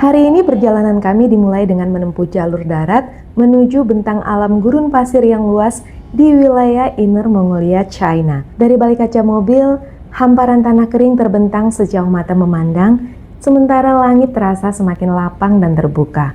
Hari ini perjalanan kami dimulai dengan menempuh jalur darat menuju bentang alam gurun pasir yang luas di wilayah Inner Mongolia, China. Dari balik kaca mobil, hamparan tanah kering terbentang sejauh mata memandang, sementara langit terasa semakin lapang dan terbuka.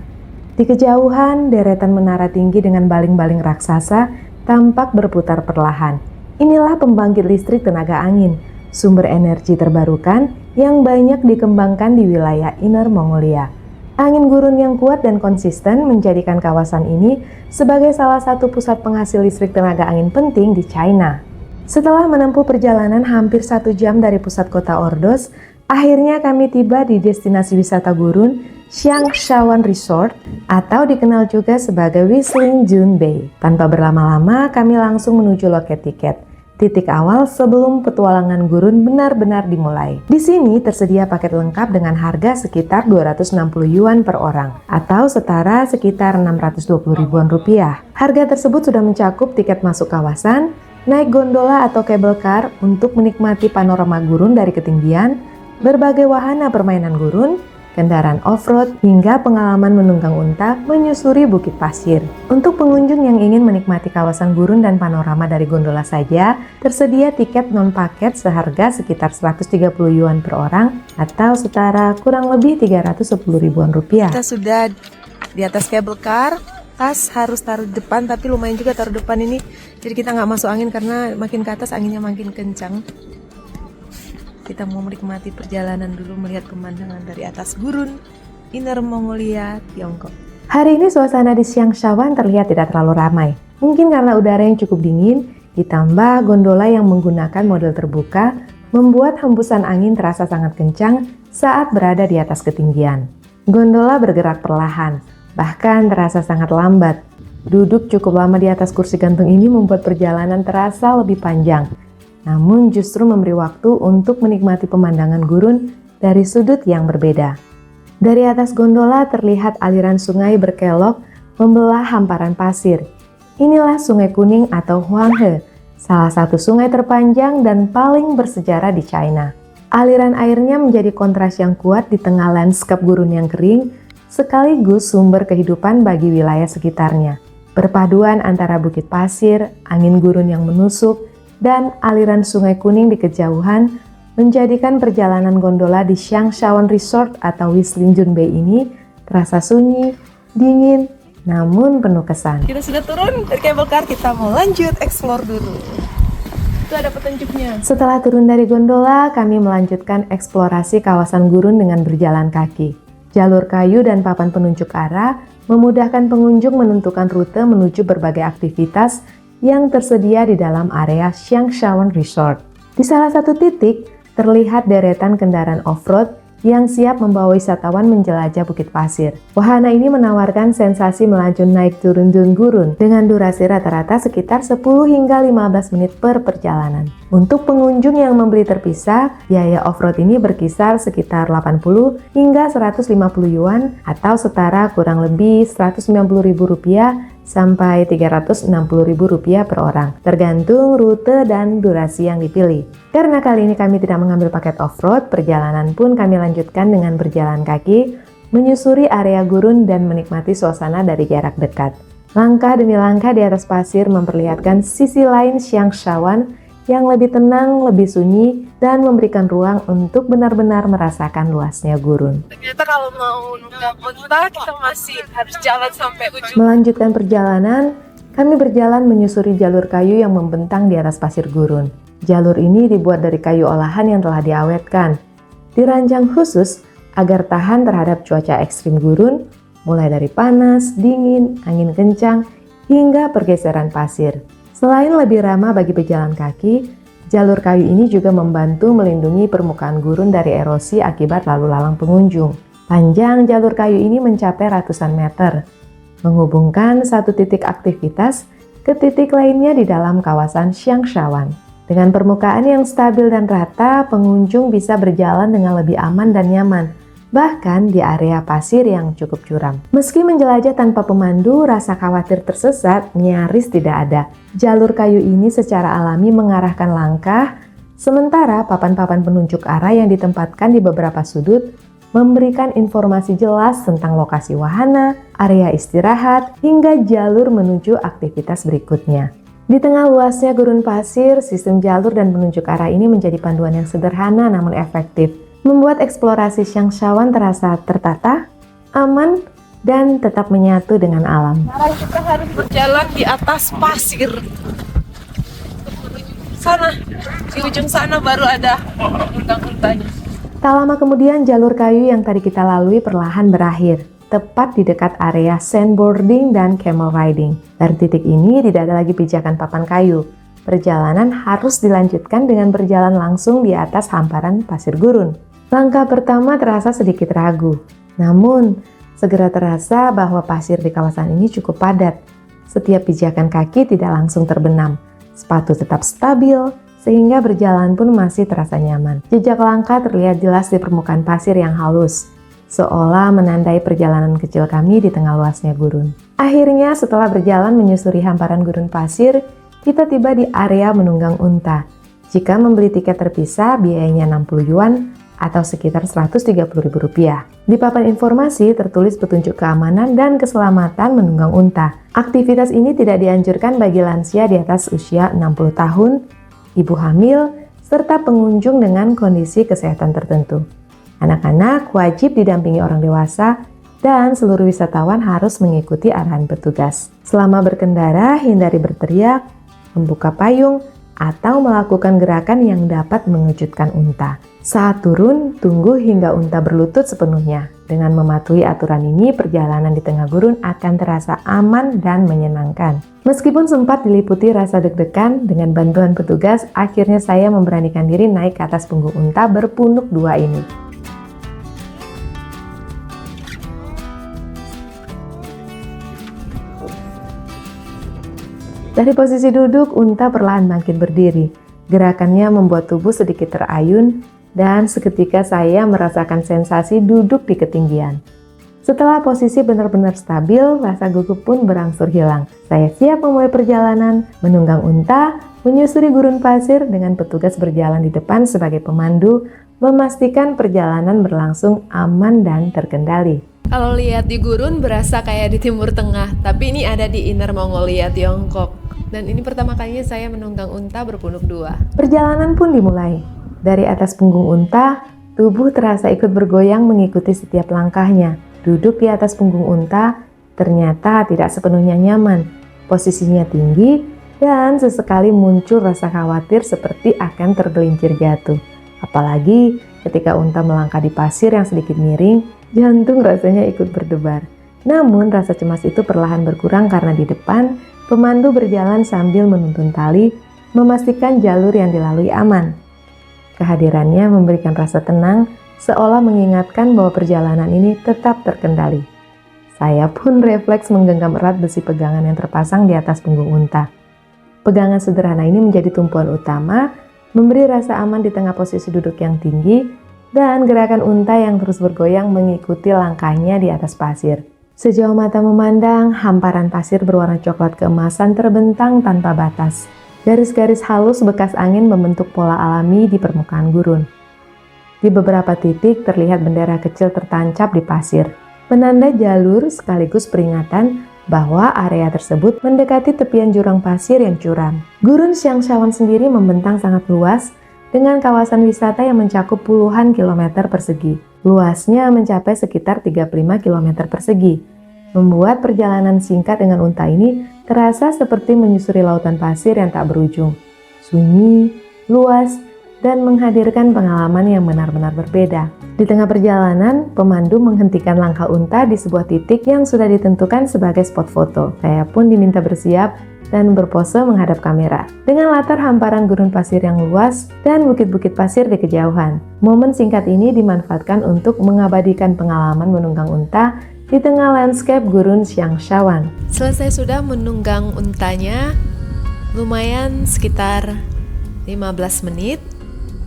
Di kejauhan, deretan menara tinggi dengan baling-baling raksasa tampak berputar perlahan. Inilah pembangkit listrik tenaga angin, sumber energi terbarukan yang banyak dikembangkan di wilayah Inner Mongolia. Angin gurun yang kuat dan konsisten menjadikan kawasan ini sebagai salah satu pusat penghasil listrik tenaga angin penting di China. Setelah menempuh perjalanan hampir 1 jam dari pusat kota Ordos, akhirnya kami tiba di destinasi wisata gurun Xiangshawan Resort atau dikenal juga sebagai Whistling Dune Bay. Tanpa berlama-lama, kami langsung menuju loket tiket. Titik awal sebelum petualangan gurun benar-benar dimulai. Di sini tersedia paket lengkap dengan harga sekitar 260 yuan per orang atau setara sekitar 620 ribuan rupiah. Harga tersebut sudah mencakup tiket masuk kawasan, naik gondola atau cable car untuk menikmati panorama gurun dari ketinggian, berbagai wahana permainan gurun, kendaraan off-road, hingga pengalaman menunggang unta menyusuri bukit pasir. Untuk pengunjung yang ingin menikmati kawasan gurun dan panorama dari gondola saja, tersedia tiket non-paket seharga sekitar 130 yuan per orang atau setara kurang lebih 310 ribuan rupiah. Kita sudah di atas cable car, tas harus taruh depan, tapi lumayan juga taruh depan ini, jadi kita nggak masuk angin karena makin ke atas anginnya makin kencang. Kita mau menikmati perjalanan dulu melihat pemandangan dari atas gurun Inner Mongolia, Tiongkok. Hari ini suasana di Xiangshawan terlihat tidak terlalu ramai. Mungkin karena udara yang cukup dingin, ditambah gondola yang menggunakan model terbuka, membuat hembusan angin terasa sangat kencang saat berada di atas ketinggian. Gondola bergerak perlahan, bahkan terasa sangat lambat. Duduk cukup lama di atas kursi gantung ini membuat perjalanan terasa lebih panjang, namun justru memberi waktu untuk menikmati pemandangan gurun dari sudut yang berbeda. Dari atas gondola terlihat aliran sungai berkelok membelah hamparan pasir. Inilah Sungai Kuning atau Huanghe, salah satu sungai terpanjang dan paling bersejarah di China. Aliran airnya menjadi kontras yang kuat di tengah lanskap gurun yang kering, sekaligus sumber kehidupan bagi wilayah sekitarnya. Perpaduan antara bukit pasir, angin gurun yang menusuk, dan aliran Sungai Kuning di kejauhan menjadikan perjalanan gondola di Xiangshawan Resort atau Whistling Dune Bay ini terasa sunyi, dingin, namun penuh kesan. Kita sudah turun dari cable car, kita mau lanjut explore dulu. Itu ada petunjuknya. Setelah turun dari gondola, kami melanjutkan eksplorasi kawasan gurun dengan berjalan kaki. Jalur kayu dan papan penunjuk arah memudahkan pengunjung menentukan rute menuju berbagai aktivitas yang tersedia di dalam area Xiangshawan Resort. Di salah satu titik, terlihat deretan kendaraan off-road yang siap membawa wisatawan menjelajah bukit pasir. Wahana ini menawarkan sensasi melaju naik turun dun gurun dengan durasi rata-rata sekitar 10 hingga 15 menit per perjalanan. Untuk pengunjung yang membeli terpisah, biaya off-road ini berkisar sekitar 80 hingga 150 yuan atau setara kurang lebih 190 ribu rupiah sampai 360 ribu rupiah per orang, tergantung rute dan durasi yang dipilih. Karena kali ini kami tidak mengambil paket off-road, perjalanan pun kami lanjutkan dengan berjalan kaki, menyusuri area gurun dan menikmati suasana dari jarak dekat. Langkah demi langkah di atas pasir memperlihatkan sisi lain Xiangshawan yang lebih tenang, lebih sunyi, dan memberikan ruang untuk benar-benar merasakan luasnya gurun. Ternyata kalau mau nunggang unta, kita masih harus jalan sampai ujung. Melanjutkan perjalanan, kami berjalan menyusuri jalur kayu yang membentang di atas pasir gurun. Jalur ini dibuat dari kayu olahan yang telah diawetkan, dirancang khusus agar tahan terhadap cuaca ekstrim gurun, mulai dari panas, dingin, angin kencang, hingga pergeseran pasir. Selain lebih ramah bagi pejalan kaki, jalur kayu ini juga membantu melindungi permukaan gurun dari erosi akibat lalu lalang pengunjung. Panjang jalur kayu ini mencapai ratusan meter, menghubungkan satu titik aktivitas ke titik lainnya di dalam kawasan Xiangshawan. Dengan permukaan yang stabil dan rata, pengunjung bisa berjalan dengan lebih aman dan nyaman, bahkan di area pasir yang cukup curam. Meski menjelajah tanpa pemandu, rasa khawatir tersesat nyaris tidak ada. Jalur kayu ini secara alami mengarahkan langkah, sementara papan-papan penunjuk arah yang ditempatkan di beberapa sudut memberikan informasi jelas tentang lokasi wahana, area istirahat, hingga jalur menuju aktivitas berikutnya. Di tengah luasnya gurun pasir, sistem jalur dan penunjuk arah ini menjadi panduan yang sederhana namun efektif, membuat eksplorasi Changshawan terasa tertata, aman, dan tetap menyatu dengan alam. Sekarang kita harus berjalan di atas pasir. Sana, di ujung sana baru ada unta-untanya. Tak lama kemudian jalur kayu yang tadi kita lalui perlahan berakhir, tepat di dekat area sandboarding dan camel riding. Dari titik ini tidak ada lagi pijakan papan kayu. Perjalanan harus dilanjutkan dengan berjalan langsung di atas hamparan pasir gurun. Langkah pertama terasa sedikit ragu, namun segera terasa bahwa pasir di kawasan ini cukup padat. Setiap pijakan kaki tidak langsung terbenam, sepatu tetap stabil, sehingga berjalan pun masih terasa nyaman. Jejak langkah terlihat jelas di permukaan pasir yang halus, seolah menandai perjalanan kecil kami di tengah luasnya gurun. Akhirnya setelah berjalan menyusuri hamparan gurun pasir, kita tiba di area menunggang unta. Jika membeli tiket terpisah, biayanya 60 yuan atau sekitar Rp130.000. Di papan informasi tertulis petunjuk keamanan dan keselamatan menunggang unta. Aktivitas ini tidak dianjurkan bagi lansia di atas usia 60 tahun, ibu hamil, serta pengunjung dengan kondisi kesehatan tertentu. Anak-anak wajib didampingi orang dewasa dan seluruh wisatawan harus mengikuti arahan petugas. Selama berkendara, hindari berteriak, membuka payung, atau melakukan gerakan yang dapat mengejutkan unta. Saat turun, tunggu hingga unta berlutut sepenuhnya. Dengan mematuhi aturan ini, perjalanan di tengah gurun akan terasa aman dan menyenangkan. Meskipun sempat diliputi rasa deg-degan, dengan bantuan petugas, akhirnya saya memberanikan diri naik ke atas punggung unta berpunuk dua ini. Dari posisi duduk, unta perlahan bangkit berdiri. Gerakannya membuat tubuh sedikit terayun, dan seketika saya merasakan sensasi duduk di ketinggian. Setelah posisi benar-benar stabil, rasa gugup pun berangsur hilang. Saya siap memulai perjalanan, menunggang unta, menyusuri gurun pasir dengan petugas berjalan di depan sebagai pemandu, memastikan perjalanan berlangsung aman dan terkendali. Kalau lihat di gurun berasa kayak di Timur Tengah, tapi ini ada di Inner Mongolia, Tiongkok. Dan ini pertama kalinya saya menunggang unta berpunuk dua. Perjalanan pun dimulai. Dari atas punggung unta, tubuh terasa ikut bergoyang mengikuti setiap langkahnya. Duduk di atas punggung unta ternyata tidak sepenuhnya nyaman. Posisinya tinggi dan sesekali muncul rasa khawatir seperti akan tergelincir jatuh. Apalagi ketika unta melangkah di pasir yang sedikit miring, jantung rasanya ikut berdebar. Namun rasa cemas itu perlahan berkurang karena di depan, pemandu berjalan sambil menuntun tali, memastikan jalur yang dilalui aman. Kehadirannya memberikan rasa tenang, seolah mengingatkan bahwa perjalanan ini tetap terkendali. Saya pun refleks menggenggam erat besi pegangan yang terpasang di atas punggung unta. Pegangan sederhana ini menjadi tumpuan utama, memberi rasa aman di tengah posisi duduk yang tinggi, dan gerakan unta yang terus bergoyang mengikuti langkahnya di atas pasir. Sejauh mata memandang, hamparan pasir berwarna coklat keemasan terbentang tanpa batas. Garis-garis halus bekas angin membentuk pola alami di permukaan gurun. Di beberapa titik terlihat bendera kecil tertancap di pasir, penanda jalur sekaligus peringatan bahwa area tersebut mendekati tepian jurang pasir yang curam. Gurun Changshawan sendiri membentang sangat luas dengan kawasan wisata yang mencakup puluhan kilometer persegi. Luasnya mencapai sekitar 35 km persegi, membuat perjalanan singkat dengan unta ini terasa seperti menyusuri lautan pasir yang tak berujung, sunyi, luas, dan menghadirkan pengalaman yang benar-benar berbeda. Di tengah perjalanan, pemandu menghentikan langkah unta di sebuah titik yang sudah ditentukan sebagai spot foto. Saya pun diminta bersiap dan berpose menghadap kamera. Dengan latar hamparan gurun pasir yang luas dan bukit-bukit pasir di kejauhan. Momen singkat ini dimanfaatkan untuk mengabadikan pengalaman menunggang unta di tengah landscape gurun Changshawan. Selesai sudah menunggang untanya, lumayan sekitar 15 menit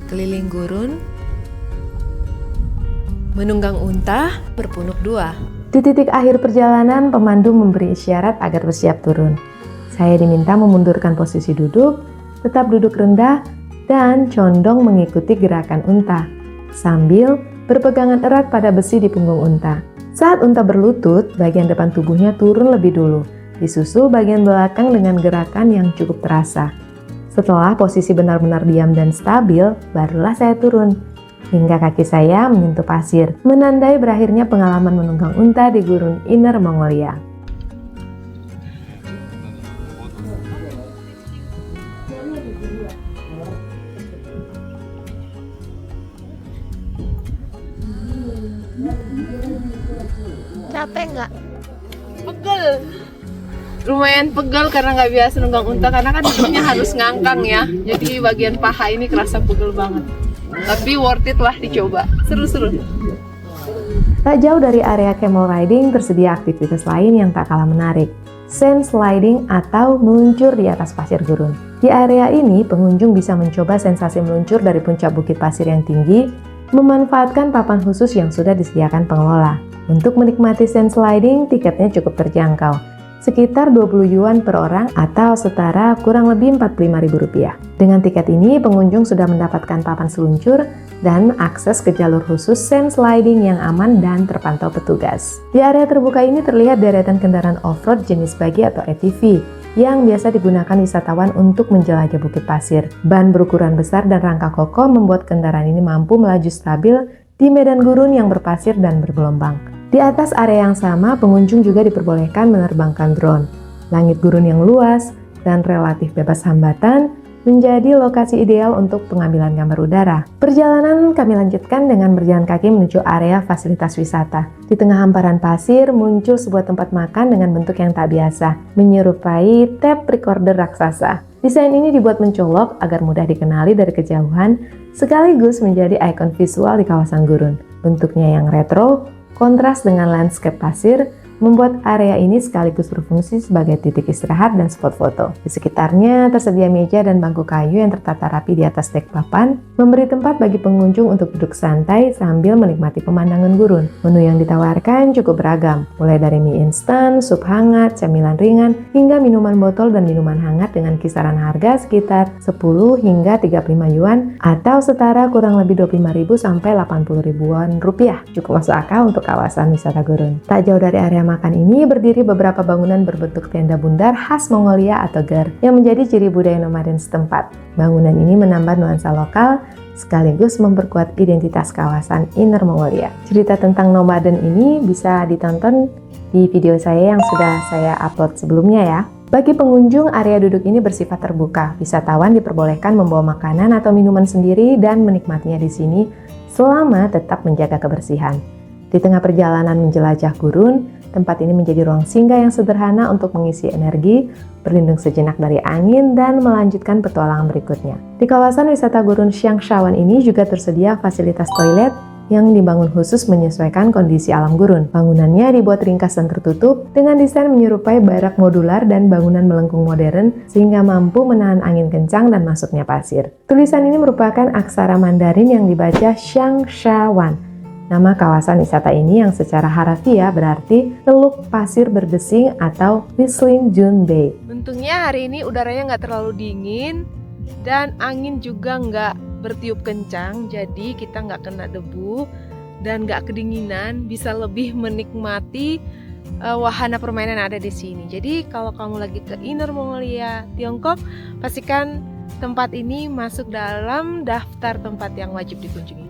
keliling gurun, menunggang unta berpunuk dua. Di titik akhir perjalanan, pemandu memberi isyarat agar bersiap turun. Saya diminta memundurkan posisi duduk, tetap duduk rendah, dan condong mengikuti gerakan unta, sambil berpegangan erat pada besi di punggung unta. Saat unta berlutut, bagian depan tubuhnya turun lebih dulu, disusul bagian belakang dengan gerakan yang cukup terasa. Setelah posisi benar-benar diam dan stabil, barulah saya turun, hingga kaki saya menyentuh pasir, menandai berakhirnya pengalaman menunggang unta di gurun Inner Mongolia. Capek nggak? Pegel. Lumayan pegel karena nggak biasa nunggang unta, karena kan duduknya harus ngangkang ya. Jadi bagian paha ini kerasa pegel banget. Tapi worth it lah dicoba. Seru-seru. Tak jauh dari area camel riding tersedia aktivitas lain yang tak kalah menarik. Sand sliding atau meluncur di atas pasir gurun. Di area ini, pengunjung bisa mencoba sensasi meluncur dari puncak bukit pasir yang tinggi, memanfaatkan papan khusus yang sudah disediakan pengelola. Untuk menikmati sand sliding, tiketnya cukup terjangkau, sekitar 20 yuan per orang atau setara kurang lebih Rp45.000. Dengan tiket ini, pengunjung sudah mendapatkan papan seluncur dan akses ke jalur khusus sand sliding yang aman dan terpantau petugas. Di area terbuka ini terlihat deretan kendaraan off-road jenis buggy atau ATV yang biasa digunakan wisatawan untuk menjelajah bukit pasir. Ban berukuran besar dan rangka kokoh membuat kendaraan ini mampu melaju stabil di medan gurun yang berpasir dan bergelombang. Di atas area yang sama, pengunjung juga diperbolehkan menerbangkan drone. Langit gurun yang luas dan relatif bebas hambatan menjadi lokasi ideal untuk pengambilan gambar udara. Perjalanan kami lanjutkan dengan berjalan kaki menuju area fasilitas wisata. Di tengah hamparan pasir muncul sebuah tempat makan dengan bentuk yang tak biasa, menyerupai tape recorder raksasa. Desain ini dibuat mencolok agar mudah dikenali dari kejauhan, sekaligus menjadi ikon visual di kawasan gurun. Bentuknya yang retro, kontras dengan landscape pasir, membuat area ini sekaligus berfungsi sebagai titik istirahat dan spot foto. Di sekitarnya tersedia meja dan bangku kayu yang tertata rapi di atas dek papan, memberi tempat bagi pengunjung untuk duduk santai sambil menikmati pemandangan gurun. Menu yang ditawarkan cukup beragam, mulai dari mie instan, sup hangat, camilan ringan, hingga minuman botol dan minuman hangat dengan kisaran harga sekitar 10 hingga 35 yuan atau setara kurang lebih 25.000 sampai 80.000-an rupiah. Cukup masuk akal untuk kawasan wisata gurun. Tak jauh dari area makan ini berdiri beberapa bangunan berbentuk tenda bundar khas Mongolia atau ger yang menjadi ciri budaya nomaden setempat. Bangunan ini menambah nuansa lokal sekaligus memperkuat identitas kawasan Inner Mongolia. Cerita tentang nomaden ini bisa ditonton di video saya yang sudah saya upload sebelumnya ya. Bagi pengunjung, area duduk ini bersifat terbuka. Wisatawan diperbolehkan membawa makanan atau minuman sendiri dan menikmatinya di sini selama tetap menjaga kebersihan. Di tengah perjalanan menjelajah gurun, tempat ini menjadi ruang singgah yang sederhana untuk mengisi energi, berlindung sejenak dari angin, dan melanjutkan petualangan berikutnya. Di kawasan wisata gurun Xiangshawan ini juga tersedia fasilitas toilet yang dibangun khusus menyesuaikan kondisi alam gurun. Bangunannya dibuat ringkas dan tertutup dengan desain menyerupai barak modular dan bangunan melengkung modern sehingga mampu menahan angin kencang dan masuknya pasir. Tulisan ini merupakan aksara Mandarin yang dibaca Xiangshawan. Nama kawasan wisata ini yang secara harafiah berarti Teluk Pasir Berdesing atau Whistling Dune Bay. Untungnya hari ini udaranya nggak terlalu dingin dan angin juga nggak bertiup kencang, jadi kita nggak kena debu dan nggak kedinginan, bisa lebih menikmati wahana permainan yang ada di sini. Jadi kalau kamu lagi ke Inner Mongolia, Tiongkok, pastikan tempat ini masuk dalam daftar tempat yang wajib dikunjungi.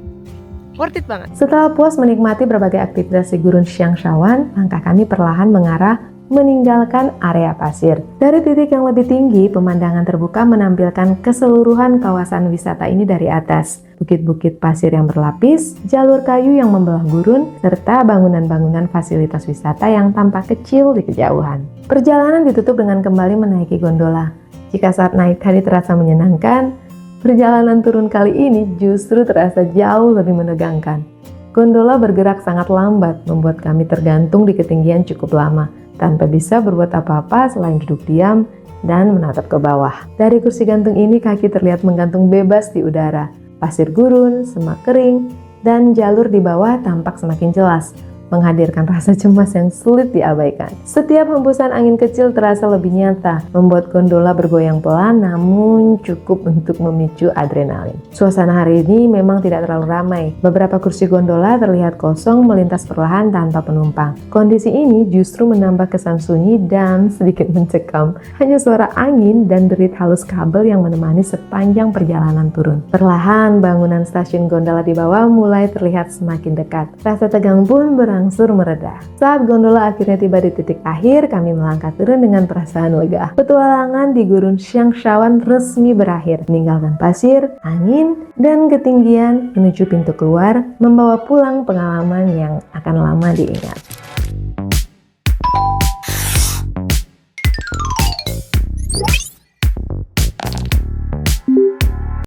Worth it banget. Setelah puas menikmati berbagai aktivitas di gurun Xiangshawan, langkah kami perlahan mengarah meninggalkan area pasir. Dari titik yang lebih tinggi, pemandangan terbuka menampilkan keseluruhan kawasan wisata ini dari atas. Bukit-bukit pasir yang berlapis, jalur kayu yang membelah gurun, serta bangunan-bangunan fasilitas wisata yang tampak kecil di kejauhan. Perjalanan ditutup dengan kembali menaiki gondola. Jika saat naik tadi terasa menyenangkan, perjalanan turun kali ini justru terasa jauh lebih menegangkan. Gondola bergerak sangat lambat, membuat kami tergantung di ketinggian cukup lama, tanpa bisa berbuat apa-apa selain duduk diam dan menatap ke bawah. Dari kursi gantung ini kaki terlihat menggantung bebas di udara. Pasir gurun, semak kering, dan jalur di bawah tampak semakin jelas, menghadirkan rasa cemas yang sulit diabaikan. Setiap hembusan angin kecil terasa lebih nyata, membuat gondola bergoyang pelan namun cukup untuk memicu adrenalin. Suasana hari ini memang tidak terlalu ramai. Beberapa kursi gondola terlihat kosong melintas perlahan tanpa penumpang. Kondisi ini justru menambah kesan sunyi dan sedikit mencekam. Hanya suara angin dan derit halus kabel yang menemani sepanjang perjalanan turun. Perlahan bangunan stasiun gondola di bawah mulai terlihat semakin dekat. Rasa tegang pun berangsur mereda. Saat gondola akhirnya tiba di titik akhir, kami melangkah turun dengan perasaan lega. Petualangan di Gurun Changshawan resmi berakhir, meninggalkan pasir, angin, dan ketinggian menuju pintu keluar, membawa pulang pengalaman yang akan lama diingat.